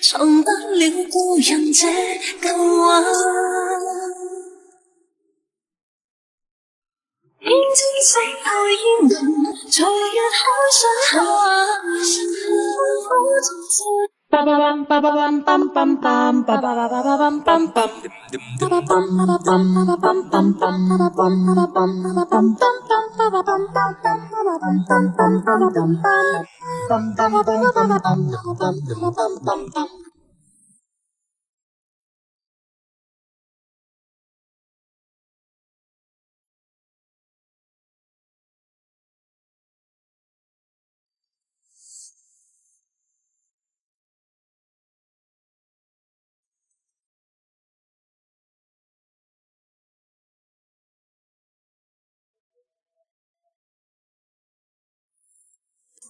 撞得了孤人這舊畫。偏知世態煙雲，隨日海上下，苦盡情。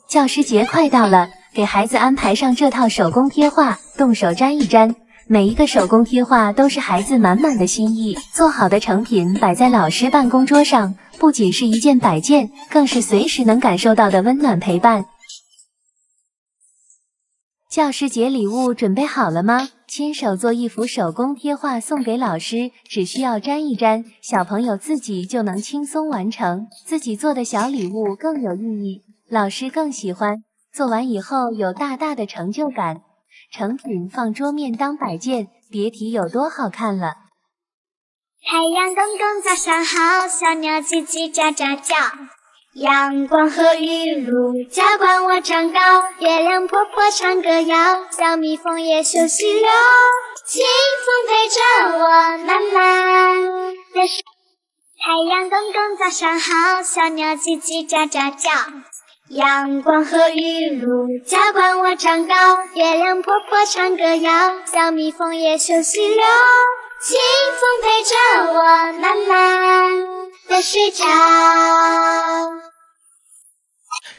教师节快到了，给孩子安排上这套手工贴画，动手粘一粘。每一个手工贴画都是孩子满满的心意，做好的成品摆在老师办公桌上，不仅是一件摆件，更是随时能感受到的温暖陪伴。教师节礼物准备好了吗？亲手做一幅手工贴画送给老师，只需要粘一粘，小朋友自己就能轻松完成。自己做的小礼物更有意义，老师更喜欢，做完以后有大大的成就感。成品放桌面当摆件，别提有多好看了。太阳公公早上好，小鸟叽叽喳喳叫，阳光和雨露浇灌我长高，月亮婆婆唱歌谣，小蜜蜂也休息了，清风陪着我慢慢的睡。太阳公公早上好，小鸟叽叽喳喳叫，阳光和雨露浇灌我长高，月亮婆婆唱歌谣，小蜜蜂也休息了，清风陪着我慢慢的睡着。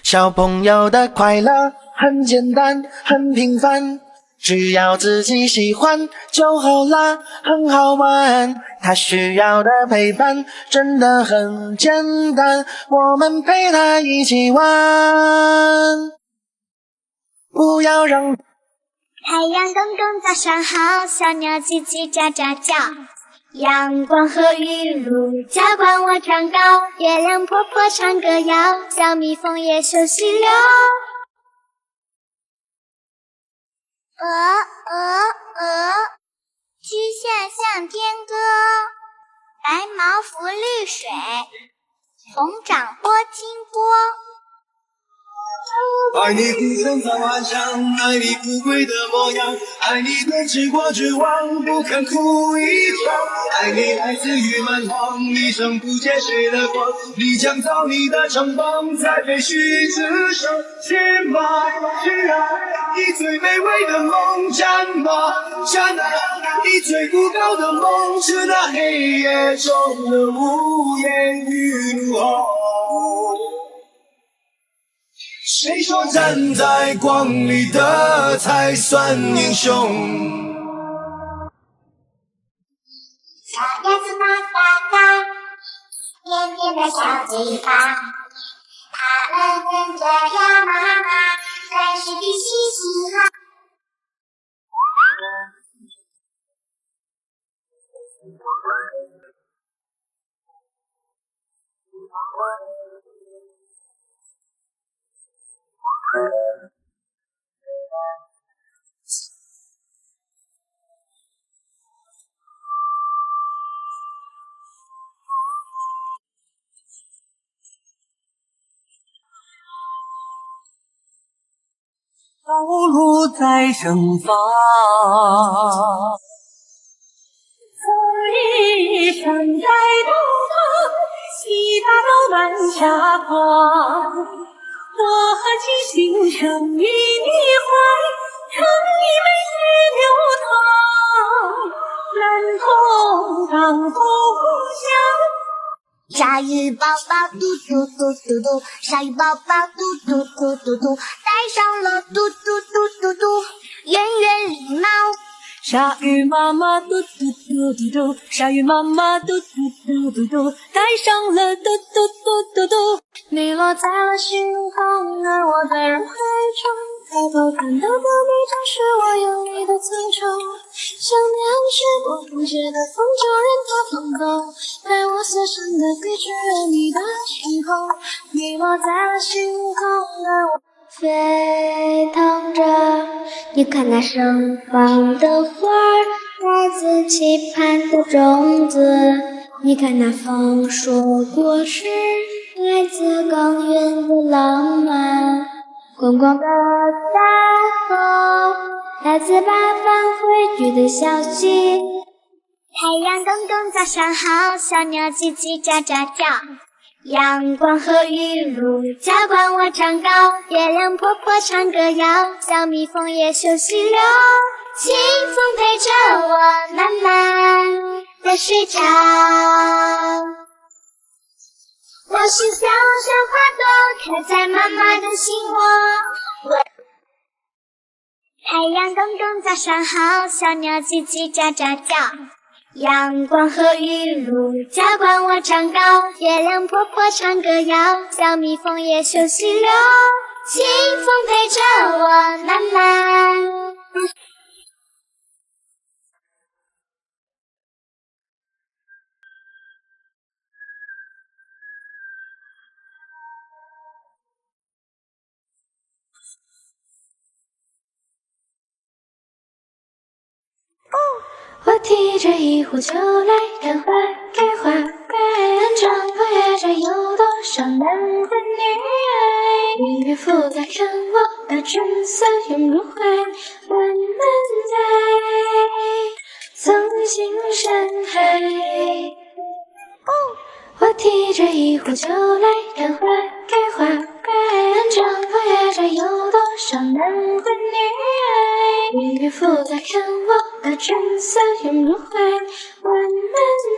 小朋友的快乐很简单，很平凡，只要自己喜欢就好啦，很好玩。他需要的陪伴真的很简单，我们陪他一起玩，不要让。太阳公公早上好，小鸟叽叽喳喳叫，阳光和雨露浇灌我长高，月亮婆婆唱歌谣，小蜜蜂也休息了。曲线向天歌，白毛浮绿水，红掌拨清波。爱你孤身在幻想，爱你富贵的模样，爱你对治国之王不肯哭一场，爱你来自于蛮荒，一生不见谁的光，你将造你的城邦，在废墟之上，去吧去啊，你最美味的梦，战吧战啊，你最孤高的梦，是那黑夜中的无言与怒吼。谁说站在光里的才算英雄？小鸭子嘛嘎嘎，扁扁的小嘴巴，它们跟着呀妈妈，在水里嘻嘻哈。道路在盛放，风一闪在东方，西大道南下光。我和其心成于你怀，成一美玉流淌，南同当风鲨鱼宝宝嘟嘟嘟嘟嘟，鲨鱼宝宝嘟嘟嘟嘟嘟，戴上了嘟嘟嘟嘟嘟圆圆礼帽。鲨鱼妈妈嘟嘟嘟嘟嘟，鲨鱼妈妈嘟嘟嘟嘟嘟，戴上了嘟嘟嘟嘟嘟。你落在了心房，而我在人海中，抬头看到的你，正是我眼里的街的风就任它放狗，带我写上的字只有你的心口，你落在了心头，而我沸腾着，你看那盛放的花儿，来自期盼的种子。你看那丰硕果实，来自耕耘的浪漫。滚滚的大风，来自八方汇聚的消息。太阳公公早上好，小鸟叽叽喳喳叫。阳光和雨露浇灌我长高，月亮婆婆唱歌谣，小蜜蜂也休息了，清风陪着我慢慢的睡着。我是小小花朵，开在妈妈的心窝。太阳公公早上好，小鸟叽叽喳喳叫。阳光和雨露浇灌我长高，月亮婆婆唱歌谣，小蜜蜂也休息了，清风陪着我慢慢。我提着一壶酒来看花开花开，看长风月着有多少男欢女爱，明月浮在看我的春色永不坏，我们在曾经山海。我提着一壶酒来看花开花开，看长风月着有多少男欢女爱，明月浮在看我的春色永不坏，我们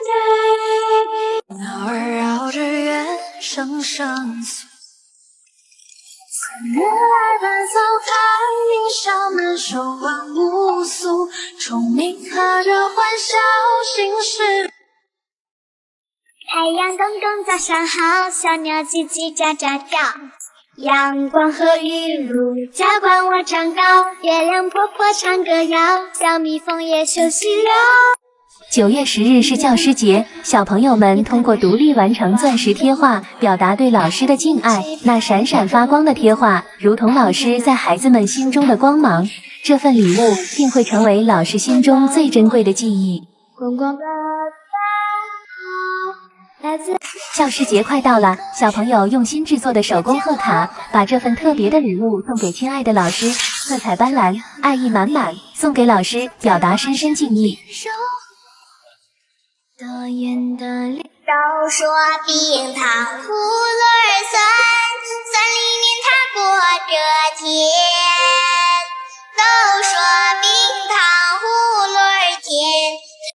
在鸟儿绕着原声声诉，三月来伴奏开云笑满手万物素，虫鸣和着欢笑心事。太阳公公早上好，小鸟叽叽喳喳叫。阳光和雨露浇灌我长高，月亮婆婆唱歌谣，小蜜蜂也休息了。9月10日是教师节，小朋友们通过独立完成钻石贴画，表达对老师的敬爱。那闪闪发光的贴画，如同老师在孩子们心中的光芒。这份礼物定会成为老师心中最珍贵的记忆。滚滚的来自教师节快到了，小朋友用心制作的手工贺卡，把这份特别的礼物送给亲爱的老师，色彩斑斓，爱意满满，送给老师，表达深深敬意。的眼的脸都说冰糖葫芦儿酸，酸里面它裹着甜。